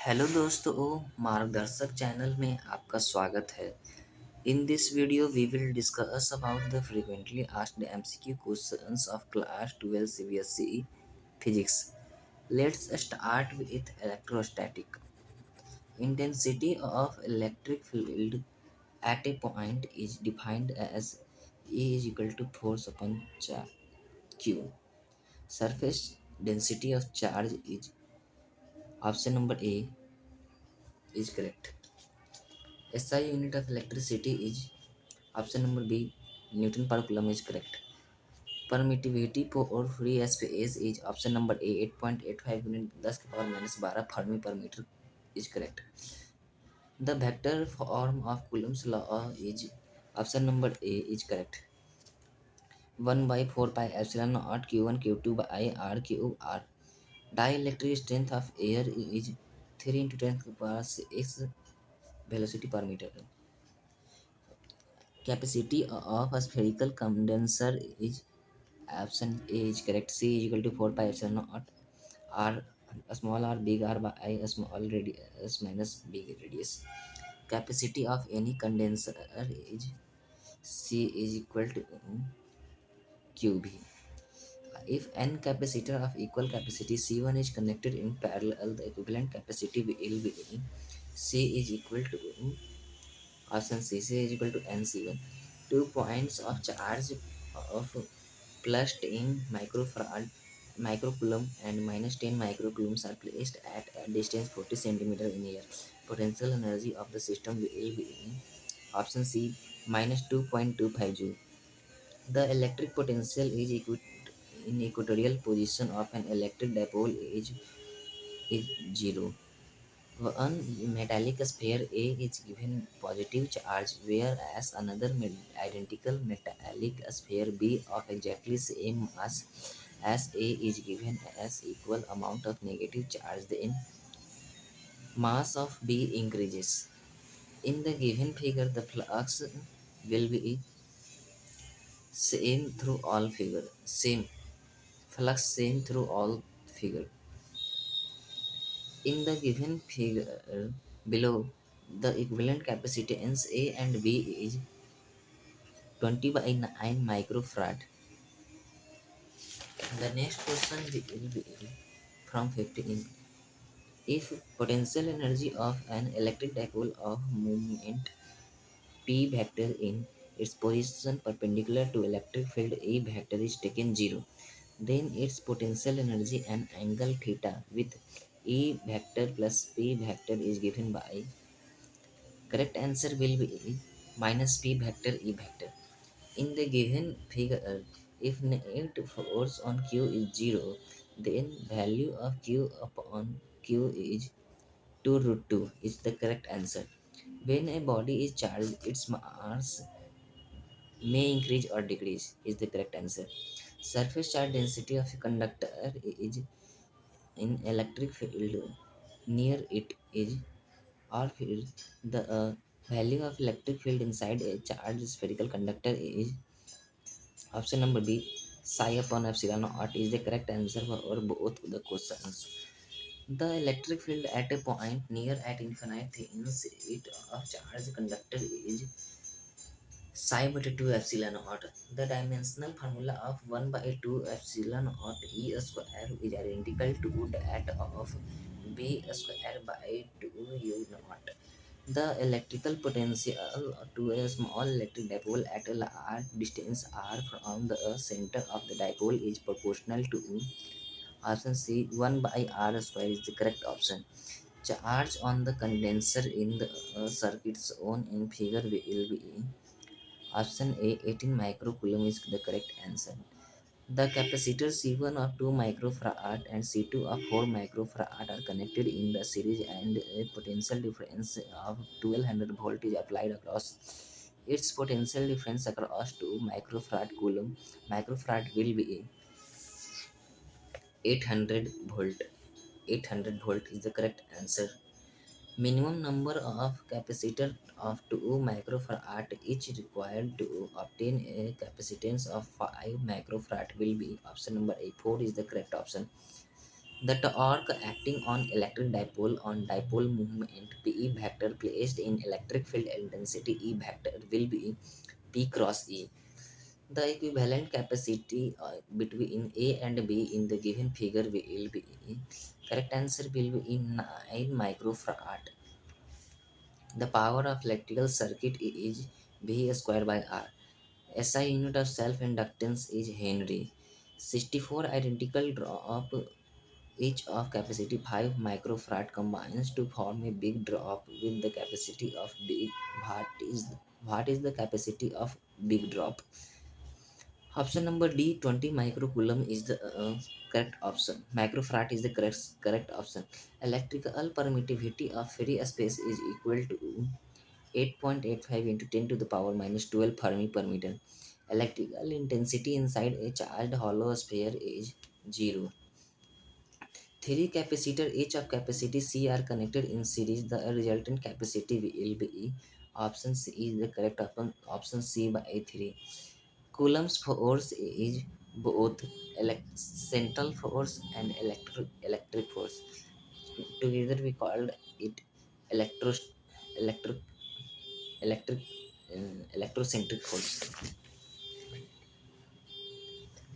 Hello दोस्तों, मार्गदर्शक channel में आपका स्वागत है। In this video we will discuss about the frequently asked MCQ questions of class 12 CBSE physics. Let's start with electrostatic. Intensity of electric field at a point is defined as E is equal to force upon Q. Surface density of charge is option number A is correct. SI unit of electricity is option number B, Newton per coulomb is correct. Permittivity for free space is option number A, 8.85 unit 10 की power minus 12 Fermi per meter is correct. The vector form of Coulomb's law is option number A is correct. 1 by 4 pi epsilon naught Q1 Q2 by R cube R. Dielectric strength of air is 3 into 10 to the power 6 velocity per meter. Capacity of a spherical condenser is option A is correct. C is equal to 4 pi epsilon naught R, a small r big R by a small radius minus big radius. Capacity of any condenser is C is equal to QB. If n capacitor of equal capacity C1 is connected in parallel, the equivalent capacity will be C is equal to option C is equal to NC1. 2 points of charge of plus 10 microcoulomb and minus 10 microcoulombs are placed at a distance 40 centimeter in air. Potential energy of the system will be option C minus 2.25 joule. The electric potential is in equatorial position of an electric dipole is 0. One metallic sphere A is given positive charge, whereas another identical metallic sphere B of exactly same mass as A is given as equal amount of negative charge. Then mass of B increases. In the given figure, the flux will be same through all figure. Same through all figure. In the given figure below, the equivalent capacitance A and B is 20 by 9 microfarad. The next question will be from 15. If potential energy of an electric dipole of moment P vector in its position perpendicular to electric field A vector is taken 0, then its potential energy and angle theta with E vector plus P vector is given by. Correct answer will be minus P vector E vector. In the given figure, if net force on Q is 0, then value of Q upon Q is 2 root 2 is the correct answer. When a body is charged, its mass may increase or decrease is the correct answer. Surface charge density of a conductor is in electric field near it is or field. The value of electric field inside a charged spherical conductor is option number B, psi upon epsilon naught is the correct answer for both the questions. The electric field at a point near at infinite thin's it of charged conductor is psi by 2 epsilon naught. The dimensional formula of 1 by 2 epsilon naught E square is identical to that of B square by 2 U naught. The electrical potential to a small electric dipole at a large distance r from the center of the dipole is proportional to option C 1 by r square is the correct option. Charge on the condenser in the circuit shown in figure will be option A 18 microcoulomb is the correct answer. The capacitors C1 of 2 microfarad and C2 of 4 microfarad are connected in the series and a potential difference of 1200 volt is applied across. Its potential difference across 2 microfarad coulomb microfarad will be 800 volt. 800 volt is the correct answer. Minimum number of capacitor of 2 microfarad each required to obtain a capacitance of 5 microfarad will be option number A 4 is the correct option. The torque acting on electric dipole on dipole movement P vector placed in electric field intensity E vector will be P cross E. The equivalent capacity between A and B in the given figure will be, correct answer will be in 9 microfarad. The power of electrical circuit is V square by R. SI unit of self inductance is Henry. 64 identical drop each of capacity 5 microfarad combines to form a big drop with the capacity of big. What is the capacity of big drop? Option number D, 20 microcoulomb is the correct option. Microfarad is the correct option. Electrical permittivity of free space is equal to 8.85 into 10 to the power minus 12 Fermi per meter. Electrical intensity inside a charged hollow sphere is 0. Three capacitor each of capacity C are connected in series. The resultant capacity will be option C is the correct option. Option C by 3. Coulomb's force is both central force and electric force. Together we called it electro electric electric electrocentric force.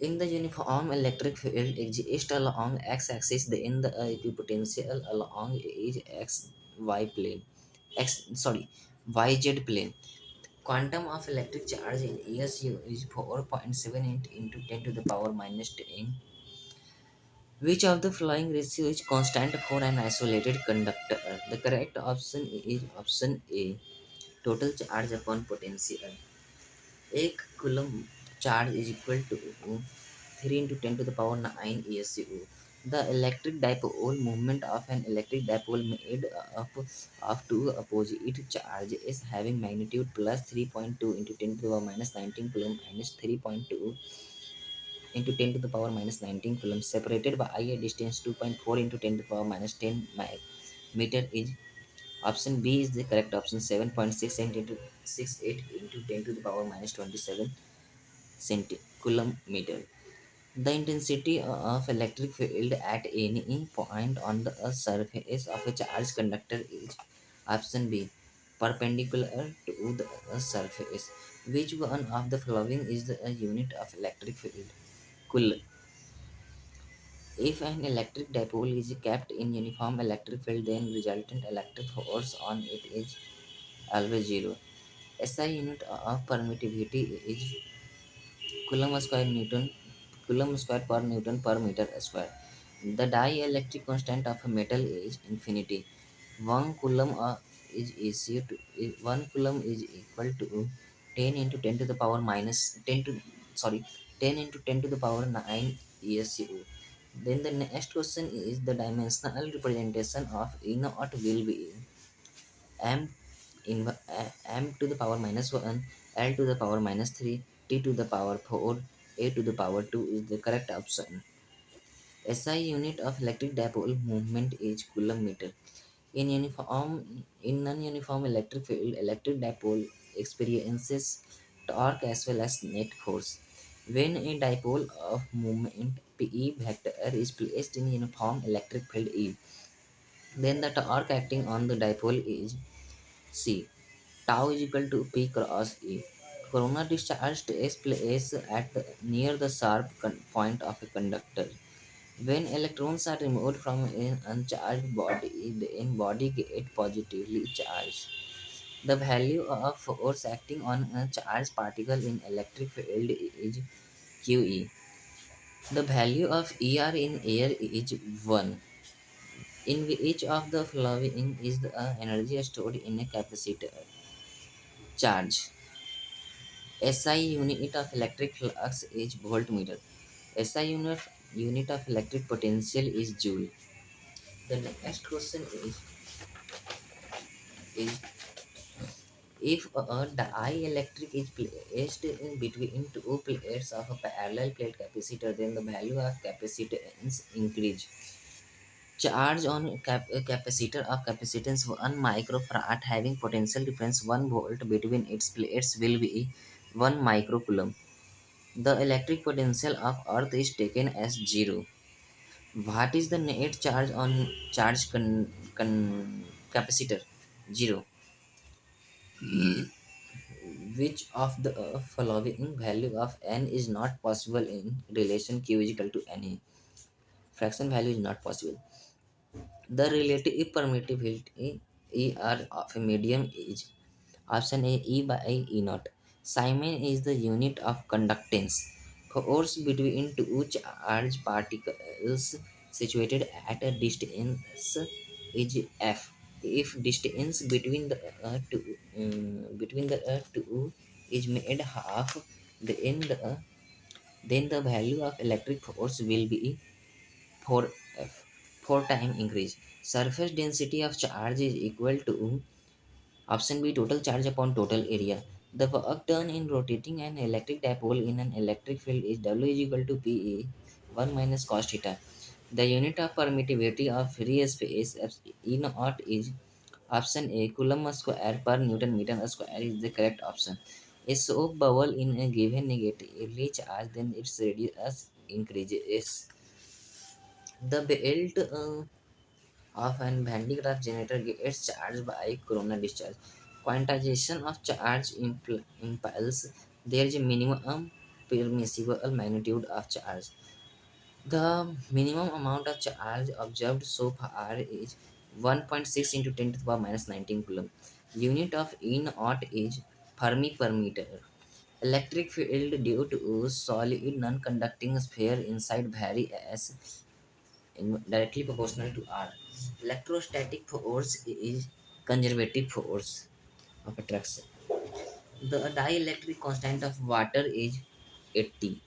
In the uniform electric field exists along x-axis, then the equipotential along is xy plane. YZ plane. Quantum of electric charge in ESU is 4.78 into 10 to the power minus 10. Which of the following ratio is constant for an isolated conductor? The correct option is option A. Total charge upon potential. 1 coulomb charge is equal to 3 into 10 to the power 9 ESU. The electric dipole moment of an electric dipole made up of two opposite charges having magnitude plus 3.2 into 10 to the power minus 19 coulomb minus 3.2 into 10 to the power minus 19 coulomb separated by a distance 2.4 into 10 to the power minus 10 meter is option B is the correct option. 7.68 into 68 into 10 to the power minus 27 coulomb meter. The intensity of electric field at any point on the surface of a charged conductor is option B, perpendicular to the surface. Which one of the following is the unit of electric field? Coulomb. If an electric dipole is kept in uniform electric field, then resultant electric force on it is always zero. SI unit of permittivity is coulomb square Newton, coulomb square per Newton per meter square. The dielectric constant of a metal is infinity. One coulomb is equal to 1 coulomb is equal to 10 into 10 to the power minus 10 to sorry 10 into 10 to the power 9 ESU. Then the next question is the dimensional representation of E naught will be m m to the power minus 1, L to the power minus 3, T to the power 4, A to the power 2 is the correct option. SI unit of electric dipole movement is coulomb meter. In non-uniform electric field, electric dipole experiences torque as well as net force. When a dipole of moment P vector is placed in uniform electric field E, then the torque acting on the dipole is C. Tau is equal to P cross E. Corona discharge takes place at near the sharp point of a conductor. When electrons are removed from an uncharged body, the body get positively charged. The value of force acting on a charged particle in electric field is QE. The value of ER in air is 1. In each of the following is the energy stored in a capacitor. Charge. SI unit of electric flux is voltmeter. SI unit of electric potential is joule. The next question is if a dielectric is placed in between two plates of a parallel plate capacitor, then the value of capacitance increase. Charge on capacitor of capacitance 1 microfarad having potential difference 1 volt between its plates will be 1 microcoulomb. The electric potential of earth is taken as 0. What is the net charge on capacitor? Zero. Which of the following value of n is not possible in relation q is equal to na? Fraction value is not possible. The relative permittivity ER of a medium is option A E by E naught. Simon is the unit of conductance. Force between two charged particles situated at a distance is F. If distance between the two is made half, then the value of electric force will be 4F, 4 time increase. Surface density of charge is equal to option B total charge upon total area. The work done in rotating an electric dipole in an electric field is W is equal to PE 1 minus cos theta. The unit of permittivity of free space E naught is option A coulomb square per Newton meter square is the correct option. A soap bubble in a given negatively charged, then its radius increases. The belt of an Van de Graaff generator gets charged by corona discharge. Quantization of charge impulse. There is a minimum permissible magnitude of charge. The minimum amount of charge observed so far is 1.6 into 10 to the power minus 19 coulomb. Unit of E naught is Fermi per meter. Electric field due to solid non-conducting sphere inside vary as directly proportional to R. Electrostatic force is conservative force of attraction. The dielectric constant of water is 80.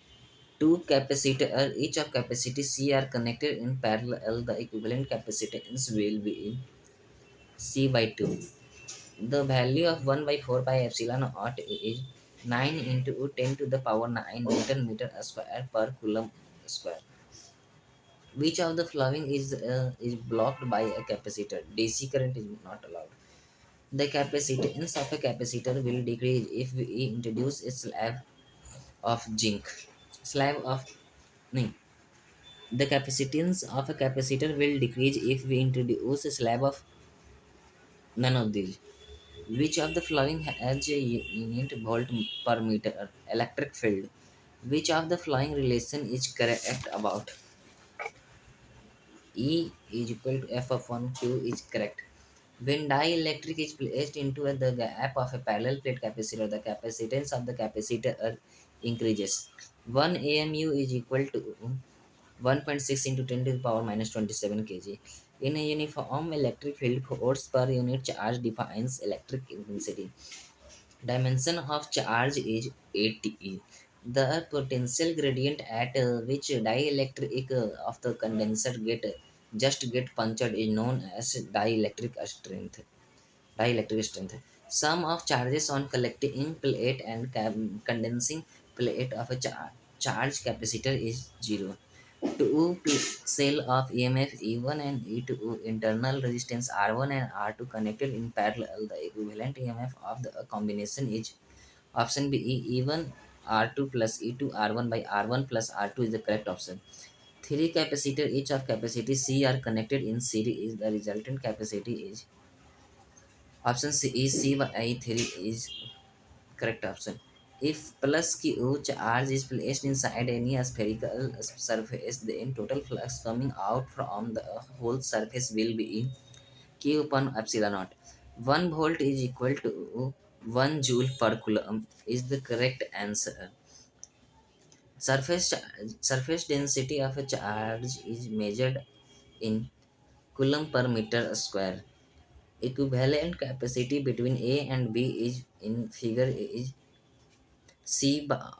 Two capacitors, each of capacity C are connected in parallel. The equivalent capacitance will be C by 2. The value of 1 by 4 pi epsilon naught is 9 into 10 to the power 9 Newton meter square per coulomb square. Which of the following is blocked by a capacitor? DC current is not allowed. The capacitance of a capacitor will decrease if we introduce a slab of zinc. Slab of no. The capacitance of a capacitor will decrease if we introduce a slab of none of these. Which of the following has a unit volt per meter electric field? Which of the following relation is correct about E is equal to F of 1 Q is correct. When dielectric is placed into the gap of a parallel plate capacitor, the capacitance of the capacitor increases. 1 AMU is equal to 1.6 into 10 to the power minus 27 kg. In a uniform electric field, force per unit charge defines electric intensity. Dimension of charge is 80. The potential gradient at which dielectric of the condenser get punctured is known as dielectric strength. Sum of charges on collecting plate and condensing plate of a charge capacitor is 0. Two cell of EMF E1 and E2 internal resistance R1 and R2 connected in parallel. The equivalent EMF of the combination is option B E1 R2 plus E2 R1 by R1 plus R2 is the correct option. Three capacitor each of capacity C are connected in series. The resultant capacity is option C is C by 3 is correct option. If plus Q charge is placed inside any spherical surface, then total flux coming out from the whole surface will be Q upon epsilon naught. 1 volt is equal to 1 joule per coulomb is the correct answer. Surface density of a charge is measured in coulomb per meter square. Equivalent capacity between A and B is in figure is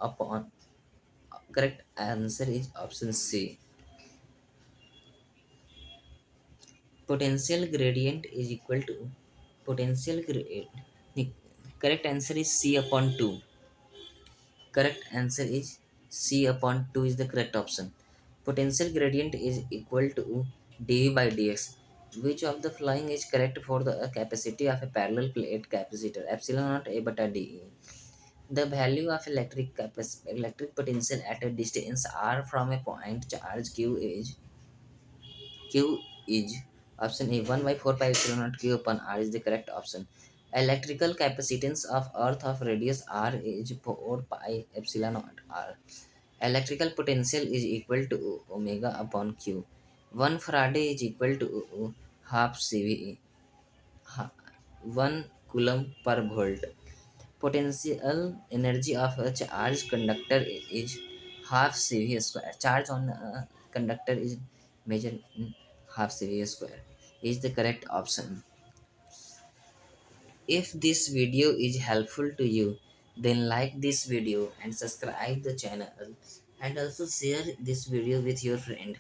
upon correct answer is option C. Potential gradient is equal to potential gradient. The correct answer is C upon 2. Correct answer is C upon 2 is the correct option. Potential gradient is equal to dV by dx. Which of the following is correct for the capacity of a parallel plate capacitor? Epsilon naught A beta dE. The value of electric potential at a distance r from a point charge q is Q is option A 1 by 4 pi epsilon naught Q upon R is the correct option. Electrical capacitance of earth of radius R is 4 pi epsilon naught R. Electrical potential is equal to omega upon Q. 1 Faraday is equal to half CV, 1 coulomb per volt. Potential energy of a charged conductor is half CV square. Charge on a conductor is measured in half CV square. Is the correct option. If this video is helpful to you, then like this video and subscribe the channel, and also share this video with your friend.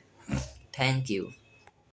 Thank you.